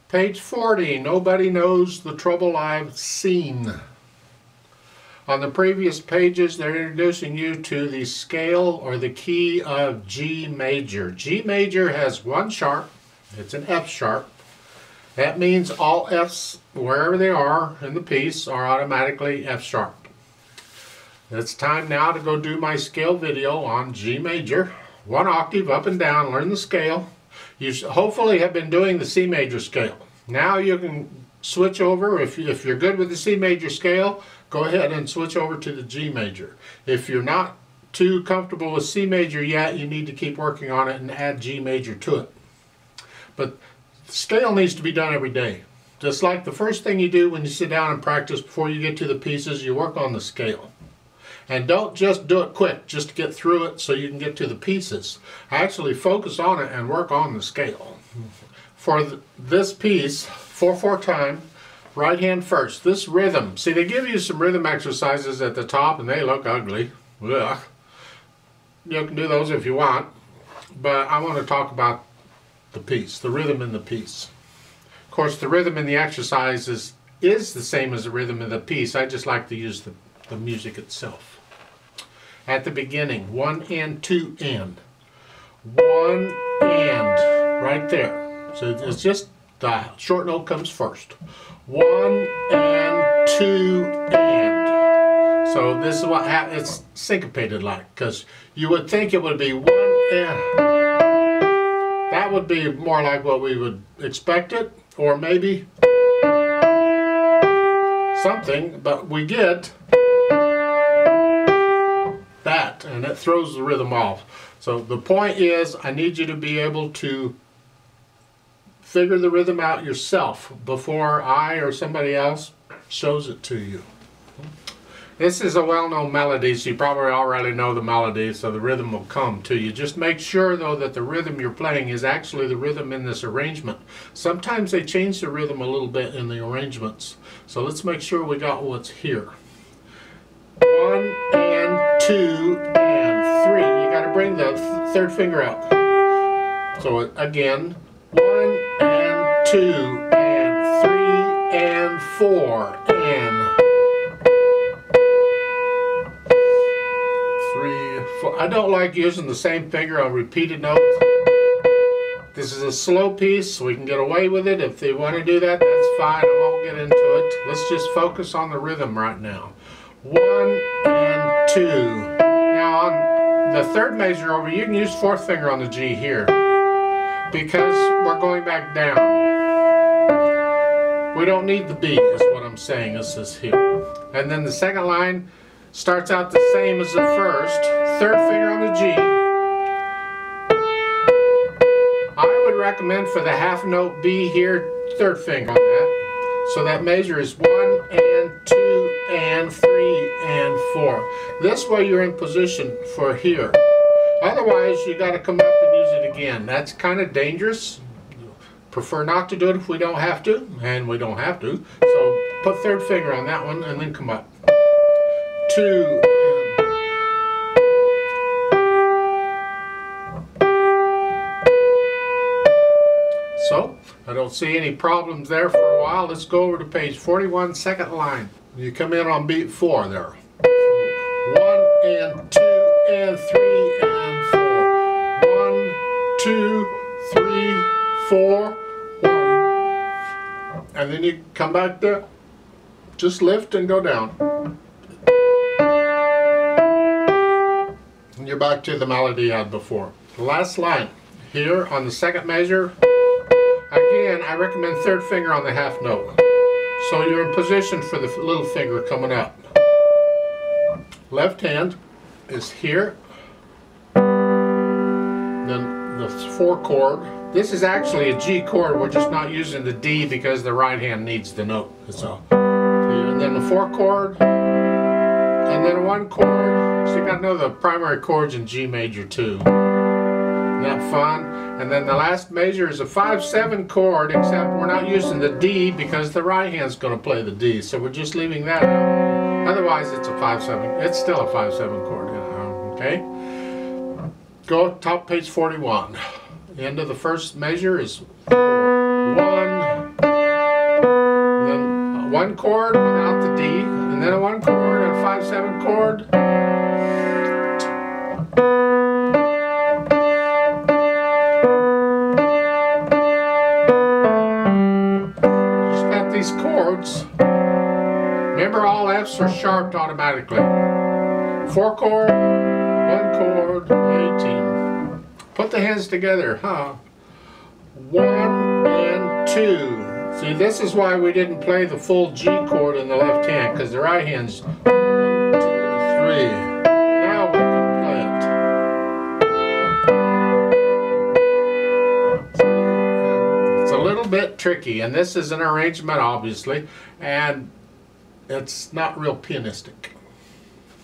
Page 40, nobody knows the trouble I've seen. On the previous pages, they're introducing you to the scale or the key of G major. G major has one sharp, it's an F sharp. That means all Fs, wherever they are in the piece, are automatically F sharp. It's time now to go do my scale video on G major. One octave up and down, learn the scale. You hopefully have been doing the C major scale. Now you can switch over. If you're good with the C major scale, go ahead and switch over to the G major. If you're not too comfortable with C major yet, you need to keep working on it and add G major to it. But the scale needs to be done every day. Just like the first thing you do when you sit down and practice before you get to the pieces, you work on the scale. And don't just do it quick just to get through it so you can get to the pieces. Actually focus on it and work on the scale. For this piece, 4/4 time, right hand first. This rhythm, see they give you some rhythm exercises at the top and they look ugly. Ugh. You can do those if you want, but I want to talk about the piece, the rhythm in the piece. Of course the rhythm in the exercises is the same as the rhythm in the piece. I just like to use the music itself. At the beginning, 1 and 2 and. 1 and, right there. So it's just the short note comes first. 1 and 2 and. So this is what it's syncopated like, because you would think it would be 1 and. That would be more like what we would expect it, or maybe something, but we get that, and it throws the rhythm off. So the point is, I need you to be able to figure the rhythm out yourself before I or somebody else shows it to you. This is a well-known melody, so you probably already know the melody, so the rhythm will come to you. Just make sure though that the rhythm you're playing is actually the rhythm in this arrangement. Sometimes they change the rhythm a little bit in the arrangements. So let's make sure we got what's here. 1 and 2 and 3. You got to bring the third finger out. So again, 1 and 2 and 3 and 4 and 3, 4. I don't like using the same finger on repeated notes. This is a slow piece, so we can get away with it. If they want to do that, that's fine. I won't get into it. Let's just focus on the rhythm right now. 1 and 2. Now on the third measure over, you can use fourth finger on the G here, because we're going back down. We don't need the B, is what I'm saying. This is here. And then the second line starts out the same as the first. Third finger on the G. I would recommend for the half note B here, third finger on that. So that measure is 1 and 2 and 3 and 4. This way you're in position for here. Otherwise you got to come up and use it again. That's kind of dangerous. Prefer not to do it if we don't have to, and we don't have to. So put third finger on that one and then come up. 2 So, I don't see any problems there for a while. Let's go over to page 41, second line. You come in on beat 4 there. 1 and 2 and 3 and 4. 1, 2, 3, 4, 1. And then you come back there. Just lift and go down. And you're back to the melody you had before. The last line. Here on the second measure. Again, I recommend third finger on the half note. So you're in position for the little finger coming up. Left hand is here. Then the 4 chord. This is actually a G chord. We're just not using the D because the right hand needs the note. So, and then the 4 chord. And then a 1 chord. So you got to know the primary chords in G major too. Isn't that fun? And then the last measure is a 5/7 chord, except we're not using the D because the right hand's going to play the D, so we're just leaving that out. Otherwise it's a 5/7. It's still a 5/7 chord, okay? Go top page 41. The end of the first measure is 1, one chord without the D, and then a one chord and a 5/7 chord. Just got these chords. Remember, all F's are sharped automatically. 4 chord, 1 chord, 18. Put the hands together, huh? 1 and 2. See, this is why we didn't play the full G chord in the left hand, because the right hand's 1, 2, 3. Now we can play it. It's a little bit tricky, and this is an arrangement, obviously, and it's not real pianistic.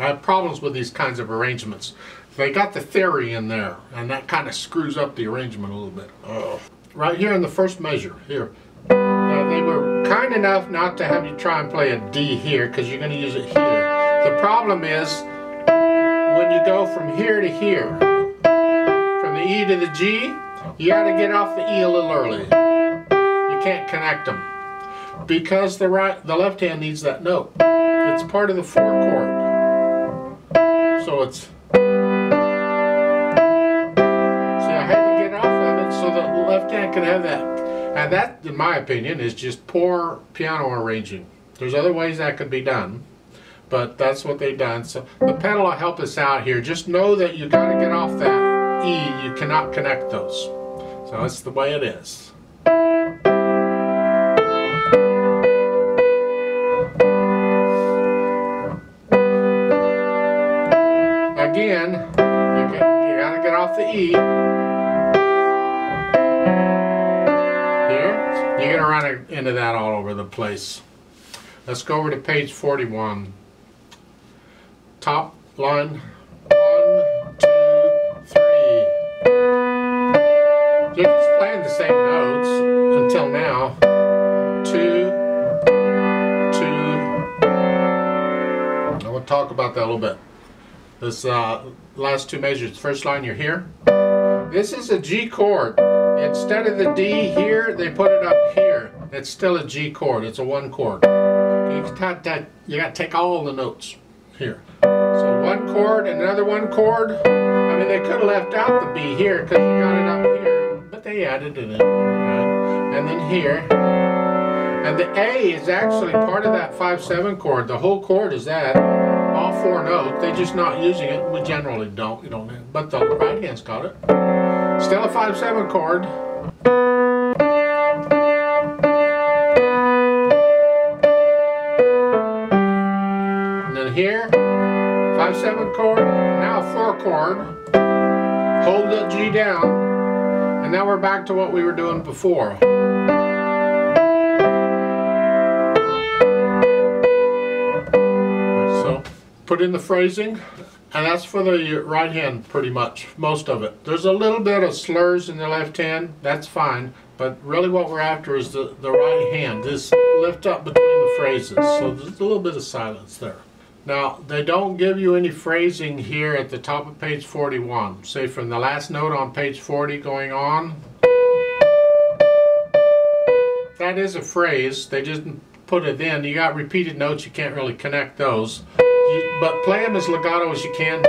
I have problems with these kinds of arrangements. They got the theory in there, and that kind of screws up the arrangement a little bit. Oh. Right here in the first measure, here. They were kind enough not to have you try and play a D here, because you're going to use it here. The problem is, when you go from here to here, from the E to the G, you got to get off the E a little early. You can't connect them, because the left hand needs that note. It's part of the 4 chord. So it's, see, I had to get off of it so the left hand can have that. And that, in my opinion, is just poor piano arranging. There's other ways that could be done, but that's what they've done. So the pedal will help us out here. Just know that you got to get off that E. You cannot connect those. So that's the way it is. Again, you got to get off the E. You're going to run into that all over the place. Let's go over to page 41. Top line. 1, 2, 3. You're just playing the same notes until now. 2, 2. I want to talk about that a little bit. This last 2 measures. First line, you're here. This is a G chord. Instead of the D here, they put it up here. It's still a G chord. It's a 1 chord. You got to take all the notes here. So 1 chord and another 1 chord. I mean, they could have left out the B here because you got it up here, but they added it in. And then here. And the A is actually part of that 5/7 chord. The whole chord is that. All 4 notes. They're just not using it. We generally don't. You don't. But the right hand's got it. Still a 5/7 chord. And then here, 5/7 chord. Now a 4 chord. Hold the G down. And now we're back to what we were doing before. So, put in the phrasing. And that's for the right hand, pretty much, most of it. There's a little bit of slurs in the left hand, that's fine, but really what we're after is the right hand. This lift up between the phrases, so there's a little bit of silence there. Now, they don't give you any phrasing here at the top of page 41. Say from the last note on page 40 going on. That is a phrase, they just put it in. You got repeated notes, you can't really connect those. But play them as legato as you can.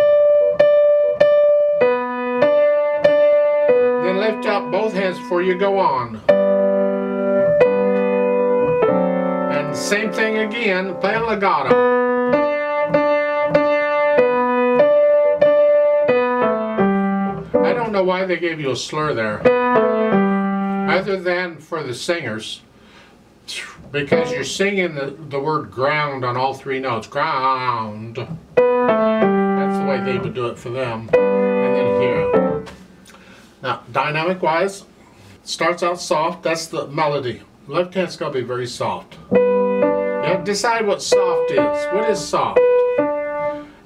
Then lift up both hands before you go on. And same thing again, play a legato. I don't know why they gave you a slur there, other than for the singers. Because you're singing the word ground on all 3 notes. Ground. That's the way they would do it for them. And then here. Now, dynamic wise, it starts out soft. That's the melody. Left hand's going to be very soft. You have to decide what soft is. What is soft?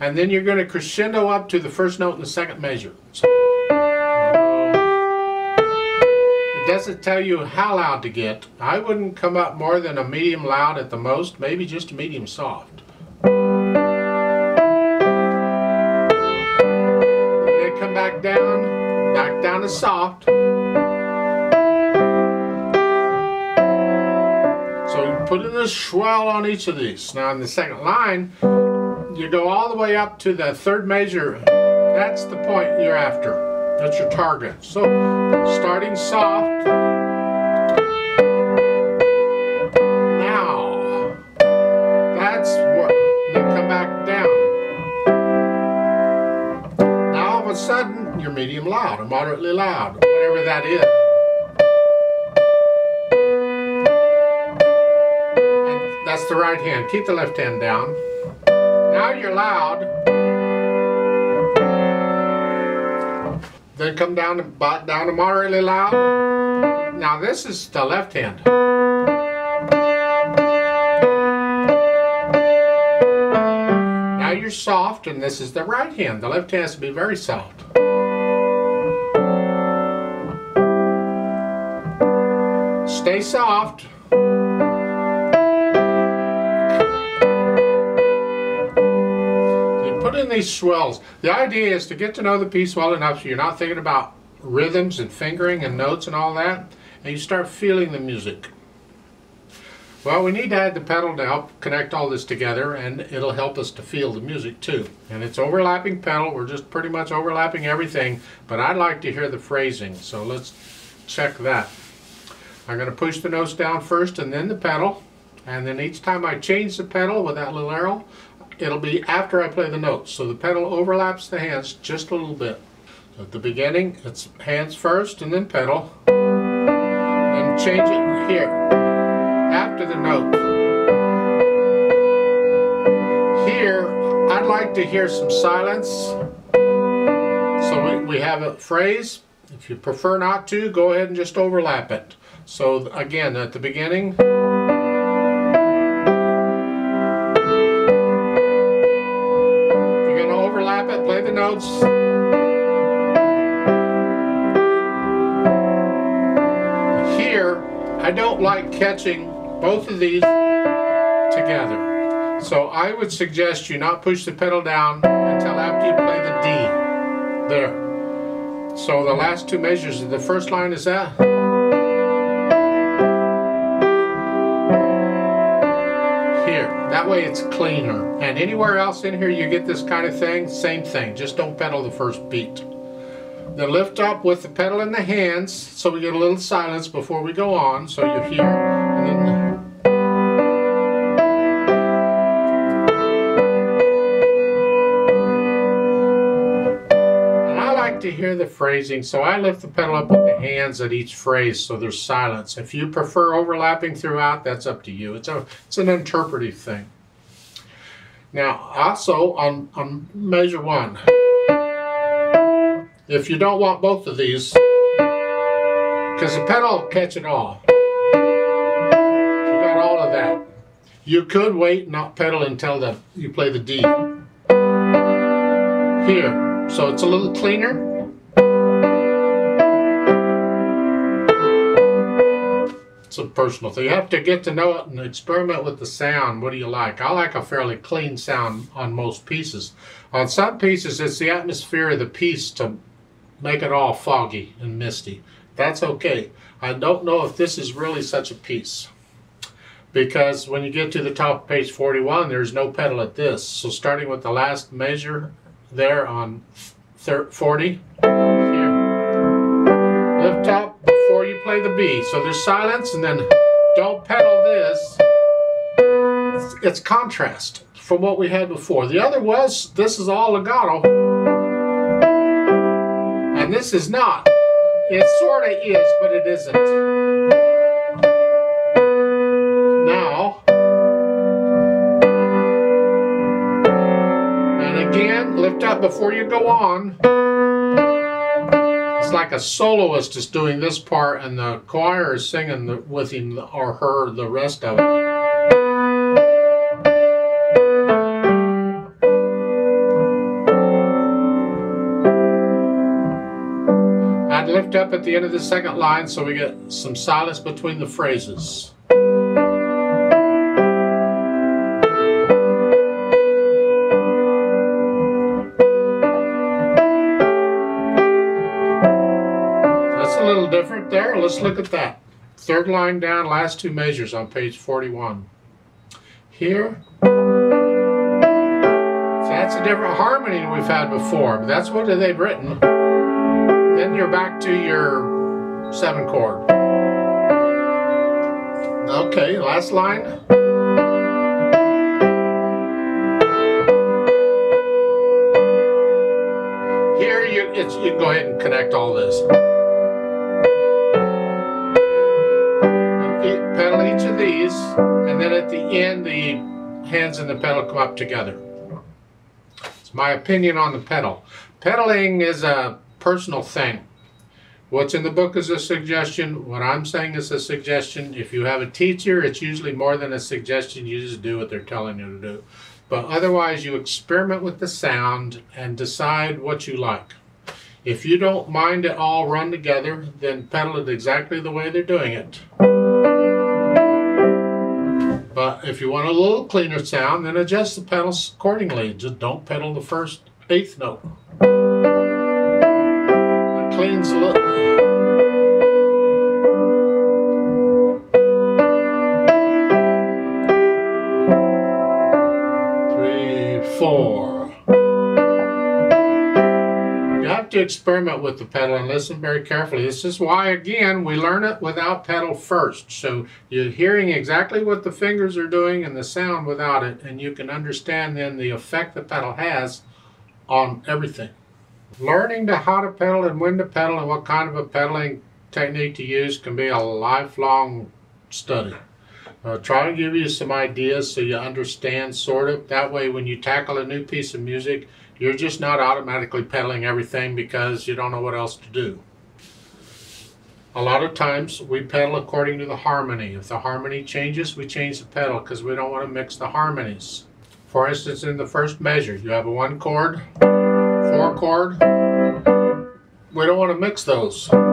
And then you're going to crescendo up to the first note in the second measure. So, it doesn't tell you how loud to get. I wouldn't come up more than a medium loud at the most, maybe just a medium soft. And then come back down to soft. So you put in this swell on each of these. Now in the second line, you go all the way up to the third measure. That's the point you're after. That's your target. So starting soft. Now, that's what, then come back down. Now all of a sudden, you're medium loud or moderately loud, whatever that is. And that's the right hand. Keep the left hand down. Now you're loud. Then come down to moderately loud. Now this is the left hand. Now you're soft, and this is the right hand. The left hand has to be very soft. Stay soft. Put in these swells. The idea is to get to know the piece well enough so you're not thinking about rhythms and fingering and notes and all that, and you start feeling the music. Well, we need to add the pedal to help connect all this together, and it'll help us to feel the music too. And it's overlapping pedal. We're just pretty much overlapping everything, but I'd like to hear the phrasing, so let's check that. I'm going to push the notes down first and then the pedal, and then each time I change the pedal with that little arrow, it'll be after I play the notes. So the pedal overlaps the hands just a little bit. So at the beginning, it's hands first and then pedal. Then change it here, after the note. Here, I'd like to hear some silence. So we have a phrase. If you prefer not to, go ahead and just overlap it. So again, at the beginning, play the notes. Here, I don't like catching both of these together. So I would suggest you not push the pedal down until after you play the D. There. So the last two measures of the first line is that. That way it's cleaner. And anywhere else in here you get this kind of thing, same thing. Just don't pedal the first beat. Then lift up with the pedal in the hands so we get a little silence before we go on, so you hear. And I like to hear the phrasing, so I lift the pedal up with the hands at each phrase so there's silence. If you prefer overlapping throughout, that's up to you. It's an interpretive thing. Now, also on measure 1, if you don't want both of these, because the pedal will catch it all. You got all of that. You could wait and not pedal until you play the D. Here. So it's a little cleaner. It's a personal thing. You have to get to know it and experiment with the sound. What do you like? I like a fairly clean sound on most pieces. On some pieces, it's the atmosphere of the piece to make it all foggy and misty. That's okay. I don't know if this is really such a piece, because when you get to the top of page 41, there's no pedal at this. So starting with the last measure there on 40, here, lift up before you play the B. So there's silence, and then don't pedal this. It's contrast from what we had before. The other was, this is all legato, and this is not. It sort of is, but it isn't. Now, and again, lift up before you go on. It's like a soloist is doing this part and the choir is singing with him or her the rest of it. I'd lift up at the end of the second line so we get some silence between the phrases. That's a little different there. Let's look at that. Third line down, last two measures on page 41. Here, so that's a different harmony than we've had before, but that's what they've written. Then you're back to your 7 chord. Okay, last line. Here you can go ahead and connect all this. Pedal each of these, and then at the end the hands and the pedal come up together. It's my opinion on the pedal. Pedaling is a personal thing. What's in the book is a suggestion. What I'm saying is a suggestion. If you have a teacher, it's usually more than a suggestion. You just do what they're telling you to do. But otherwise, you experiment with the sound and decide what you like. If you don't mind it all run together, then pedal it exactly the way they're doing it. But if you want a little cleaner sound, then adjust the pedals accordingly. Just don't pedal the first 8th note. That cleans a little. 3, 4. You have to experiment with the pedal and listen very carefully. This is why, again, we learn it without pedal first. So you're hearing exactly what the fingers are doing and the sound without it, and you can understand then the effect the pedal has on everything. Learning how to pedal and when to pedal and what kind of a pedaling technique to use can be a lifelong study. Try to give you some ideas so you understand sort of. That way when you tackle a new piece of music, you're just not automatically pedaling everything because you don't know what else to do. A lot of times we pedal according to the harmony. If the harmony changes, we change the pedal because we don't want to mix the harmonies. For instance, in the first measure, you have a 1 chord, 4 chord. We don't want to mix those. And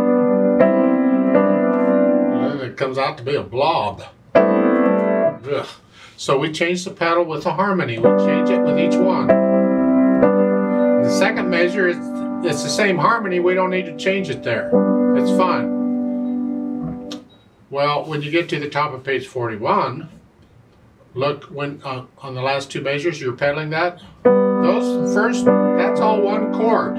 it comes out to be a blob. Ugh. So we change the pedal with the harmony. We change it with each one. The second measure, it's the same harmony. We don't need to change it there. It's fine. Well, when you get to the top of page 41, look when on the last 2 measures you're pedaling that. Those first, that's all 1 chord.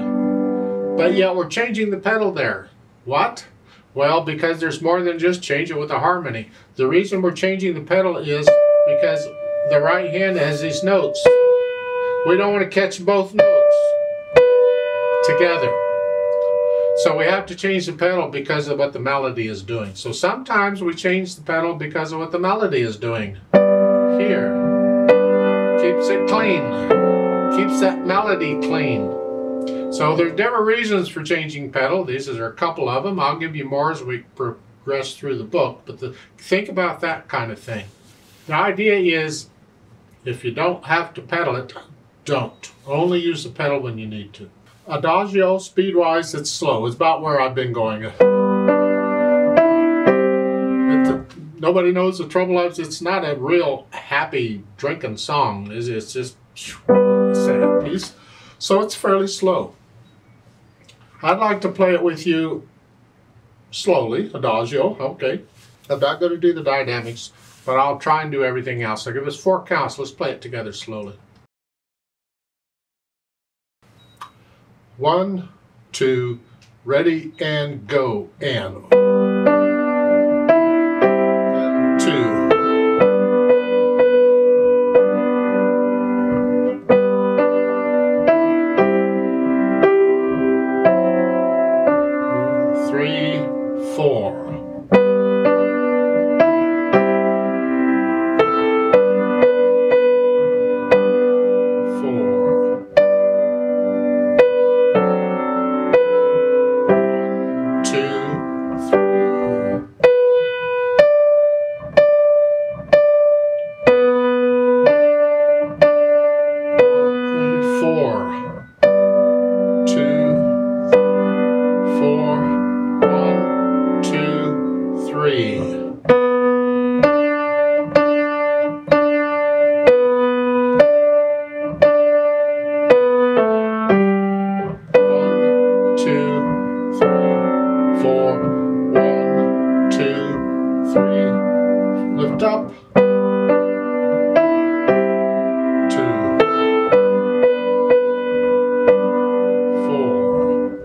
But yet we're changing the pedal there. What? Well, because there's more than just change it with the harmony. The reason we're changing the pedal is because the right hand has these notes. We don't want to catch both notes together. So we have to change the pedal because of what the melody is doing. So sometimes we change the pedal because of what the melody is doing. Here. Keeps it clean. Keeps that melody clean. So there's different reasons for changing pedal. These are a couple of them. I'll give you more as we progress through the book. But think about that kind of thing. The idea is if you don't have to pedal it, don't. Only use the pedal when you need to. Adagio, speed-wise, it's slow. It's about where I've been going. Nobody knows the trouble of it. It's not a real happy drinking song. It's just a sad piece. So it's fairly slow. I'd like to play it with you slowly. Adagio, okay. I'm not going to do the dynamics, but I'll try and do everything else. So give us 4 counts. Let's play it together slowly. 1, 2, ready and go, and 2. 3, lift up, 2, 4,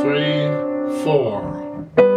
3, 4.